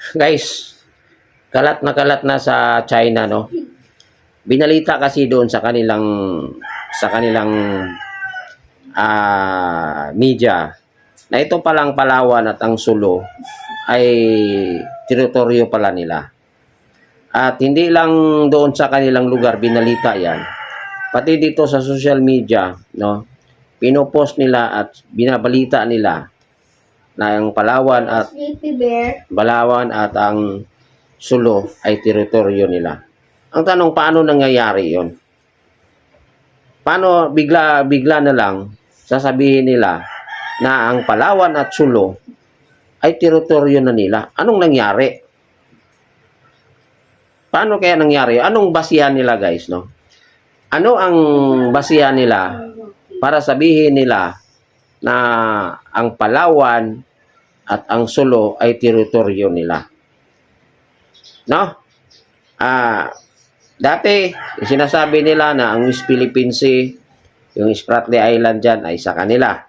Guys, kalat na sa China, no? Binalita kasi doon sa kanilang media na ito palang Palawan at ang Sulu ay teritoryo pala nila. At hindi lang doon sa kanilang lugar binalita yan. Pati dito sa social media, no? Pinopost nila at binabalita nila na ang Palawan at ang Sulu ay teritoryo nila. Ang tanong, paano nangyayari yon? Paano bigla na lang sasabihin nila na ang Palawan at Sulu ay teritoryo na nila? Anong nangyari? Paano kaya nangyari? Anong basihan nila, guys, no? Ano ang basihan nila para sabihin nila na ang Palawan at ang Sulu ay teritoryo nila? No? Dati, sinasabi nila na ang West Philippine Sea, yung Spratly Island dyan ay sa kanila.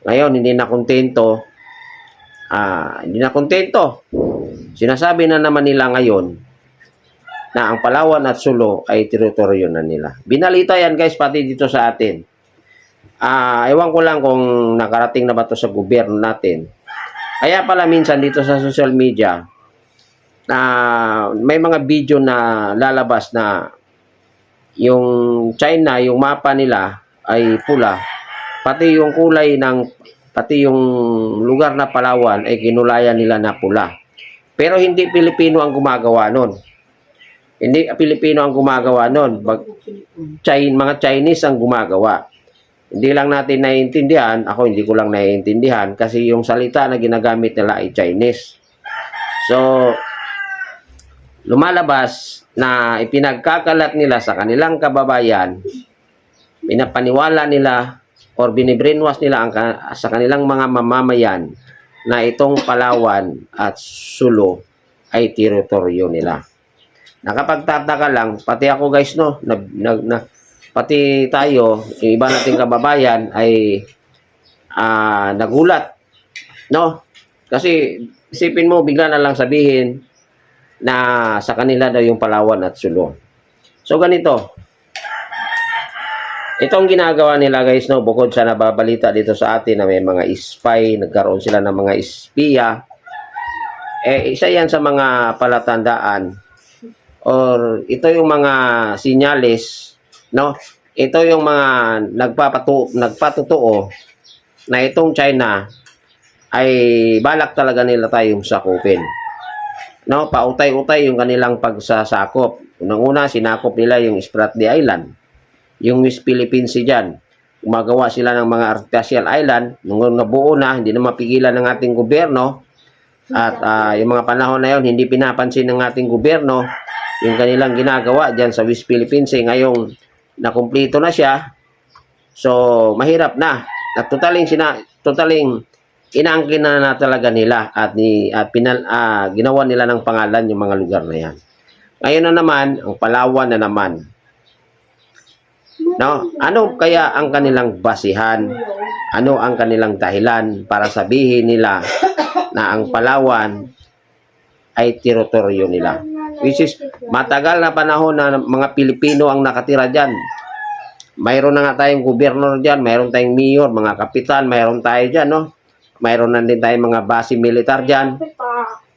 Ngayon, hindi na kontento. Sinasabi na naman nila ngayon na ang Palawan at Sulu ay teritoryo na nila. Binalita yan, guys, pati dito sa atin. Ewan ko lang kung nakarating na ba ito sa gobyerno natin. Kaya pala minsan dito sa social media, may mga video na lalabas na yung China, yung mapa nila ay pula. Pati yung lugar na Palawan ay kinulayan nila na pula. Pero hindi Pilipino ang gumagawa nun. Mga Chinese ang gumagawa. Hindi lang natin naiintindihan. Ako hindi ko lang naiintindihan kasi yung salita na ginagamit nila ay Chinese. So, lumalabas na ipinagkakalat nila sa kanilang kababayan, pinapaniwala nila or binibrainwash nila sa kanilang mga mamamayan na itong Palawan at Sulu ay teritoryo nila. Nakapagtataka lang, pati ako, guys, no, pati tayo, yung iba nating kababayan ay nagulat, no? Kasi isipin mo, bigla na lang sabihin na sa kanila daw yung Palawan at Sulu. So ganito, itong ginagawa nila, guys, no, bukod sa nababalita dito sa atin na may mga spy, nagkaroon sila ng mga espiya, isa yan sa mga palatandaan or ito yung mga sinyalis, no? Ito yung mga nagpatotoo na itong China ay balak talaga nila tayong sakupin. No, pautay-utay yung kanilang pagsasakop. Unang-una, sinakop nila yung Spratly Island, yung West Philippine Sea dyan. Gumagawa sila ng mga artificial island. Nung nabuo na, hindi na mapigilan ng ating gobyerno. At yung mga panahon na yun, hindi pinapansin ng ating gobyerno yung kanilang ginagawa dyan sa West Philippine Sea. Ngayong nakumpleto na siya, so mahirap na. At totaling inaangkin na talaga nila at ginawa nila ng pangalan yung mga lugar na yan. Ngayon na naman, ang Palawan na naman. No? Ano kaya ang kanilang basihan? Ano ang kanilang dahilan para sabihin nila na ang Palawan ay teritoryo nila? Which is, matagal na panahon na mga Pilipino ang nakatira dyan. Mayroon na nga tayong gobernador dyan, mayroon tayong mayor, mga kapitan, mayroon tayo dyan, no? Mayroon na din tayong mga base militar dyan.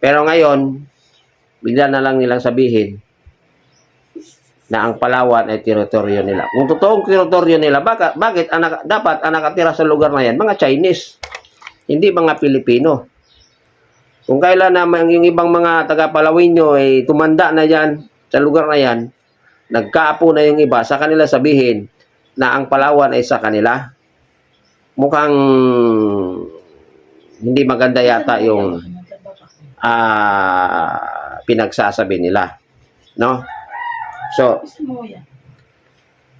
Pero ngayon, bigla na lang nilang sabihin na ang Palawan ay teritoryo nila. Kung totoong teritoryo nila, bakit dapat ang nakatira sa lugar na yan? Mga Chinese, hindi mga Pilipino. Kung kailan naman yung ibang mga taga-Palawinyo ay tumanda na dyan sa lugar na yan, nagkaapo na yung iba, sa kanila sabihin na ang Palawan ay sa kanila. Mukhang hindi maganda yata yung pinagsasabi nila, no? So,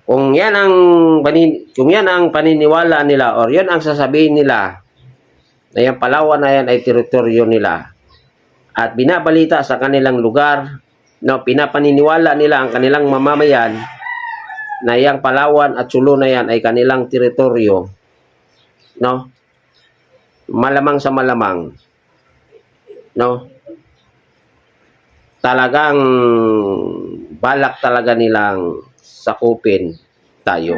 kung yan ang paniniwala nila or yan ang sasabihin nila na yung Palawan na yan ay teritoryo nila at binabalita sa kanilang lugar, no, pinapaniniwala nila ang kanilang mamamayan na yung Palawan at Sulu na yan ay kanilang teritoryo, no? Malamang sa malamang no? Talagang balak talaga nilang sakupin tayo,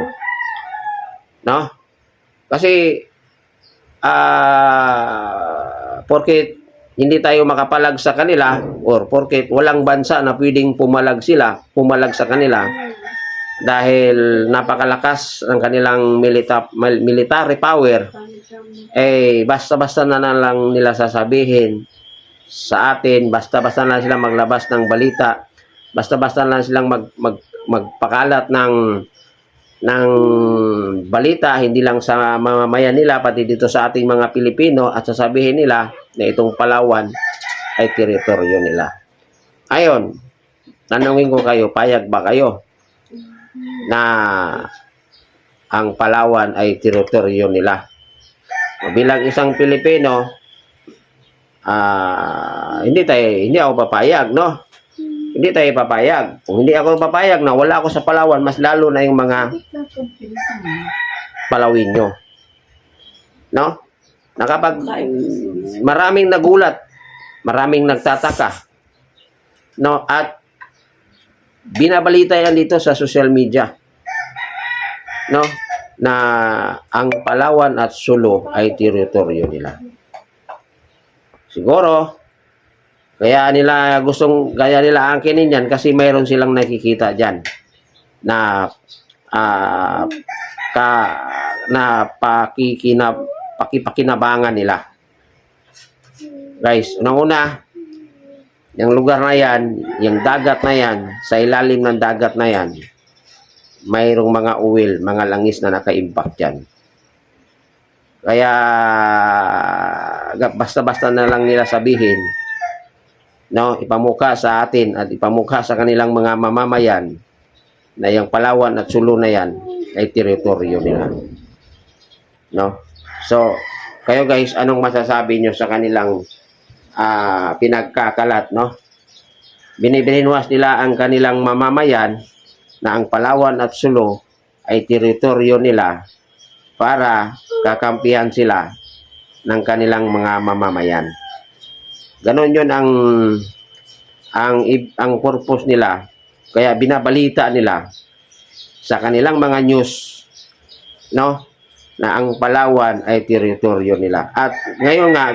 no? Kasi porket hindi tayo makapalag sa kanila or porket walang bansa na pwedeng pumalag sa kanila dahil napakalakas ng kanilang military power, eh basta-basta na lang nila sasabihin sa atin, basta-basta na silang maglabas ng balita, basta-basta na silang magpakalat ng balita, hindi lang sa mamamayan nila, pati dito sa ating mga Pilipino, at sasabihin nila na itong Palawan ay teritoryo nila. Ayon, tanungin ko kayo, payag ba kayo na ang Palawan ay teritoryo nila? Bilang isang Pilipino, hindi ako papayag, no? Hindi tayo papayag. Kung hindi ako papayag na wala ako sa Palawan, mas lalo na yung mga Palawinyo. No? Maraming nagulat, maraming nagtataka. No? At binabalita yan dito sa social media. No? Na ang Palawan at Sulu ay teritoryo nila. Siguro, kaya nila angkinin yan kasi mayroon silang nakikita dyan na pakipakinabangan nila. Guys, unang-una, yung lugar na yan, yung dagat na yan, sa ilalim ng dagat na yan, mayroong mga uwil, mga langis na naka-impact dyan. Kaya, basta-basta na lang nila sabihin, no, ipamukha sa atin at ipamukha sa kanilang mga mamamayan na yung Palawan at Sulu na yan ay teritoryo nila. No? So, kayo guys, anong masasabi nyo sa kanilang pinagkakalat, no? Binibinwas nila ang kanilang mamamayan na ang Palawan at Sulu ay teritoryo nila para kakampihan sila ng kanilang mga mamamayan. Ganon yun ang purpose nila. Kaya binabalita nila sa kanilang mga news, no, na ang Palawan ay teritoryo nila. At ngayon nga,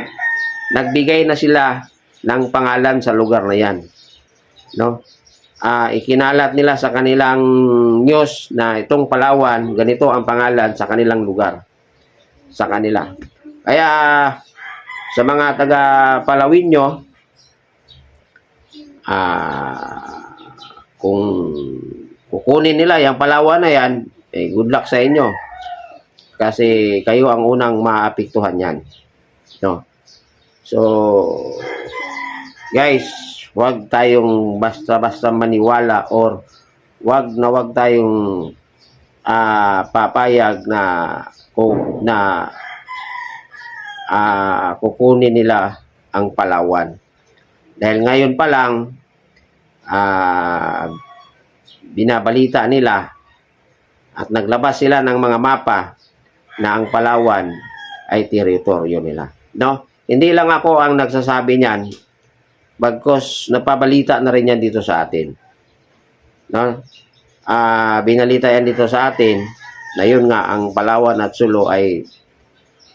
nagbigay na sila ng pangalan sa lugar na yan. No? Ikinalat nila sa kanilang news na itong Palawan, ganito ang pangalan sa kanilang lugar. Sa kanila. Kaya, sa mga taga Palawinyo, kung kukunin nila yung Palawan na yan, eh, good luck sa inyo. Kasi kayo ang unang maapektuhan yan. No? So, guys, wag tayong basta-basta maniwala or wag tayong papayag na kukunin nila ang Palawan. Dahil ngayon pa lang, binabalita nila at naglabas sila ng mga mapa na ang Palawan ay teritoryo nila. No? Hindi lang ako ang nagsasabi niyan, bagkos napabalita na rin yan dito sa atin. No? Binalita yan dito sa atin na yun nga, ang Palawan at Sulu ay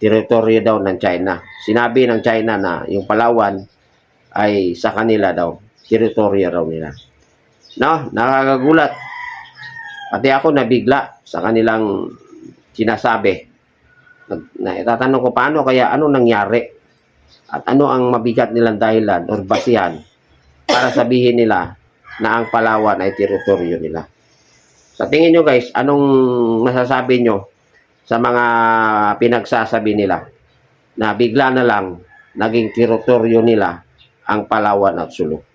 teritoryo daw ng China. Sinabi ng China na yung Palawan ay sa kanila daw, teritoryo raw nila. No, nakakagulat. Pati ako nabigla sa kanilang sinasabi. Itatanong ko paano kaya, ano nangyari? At ano ang mabigat nilang dahilan o basihan para sabihin nila na ang Palawan ay teritoryo nila. Sa tingin nyo guys, anong masasabi nyo sa mga pinagsasabi nila na bigla na lang naging teritoryo nila ang Palawan at Sulu?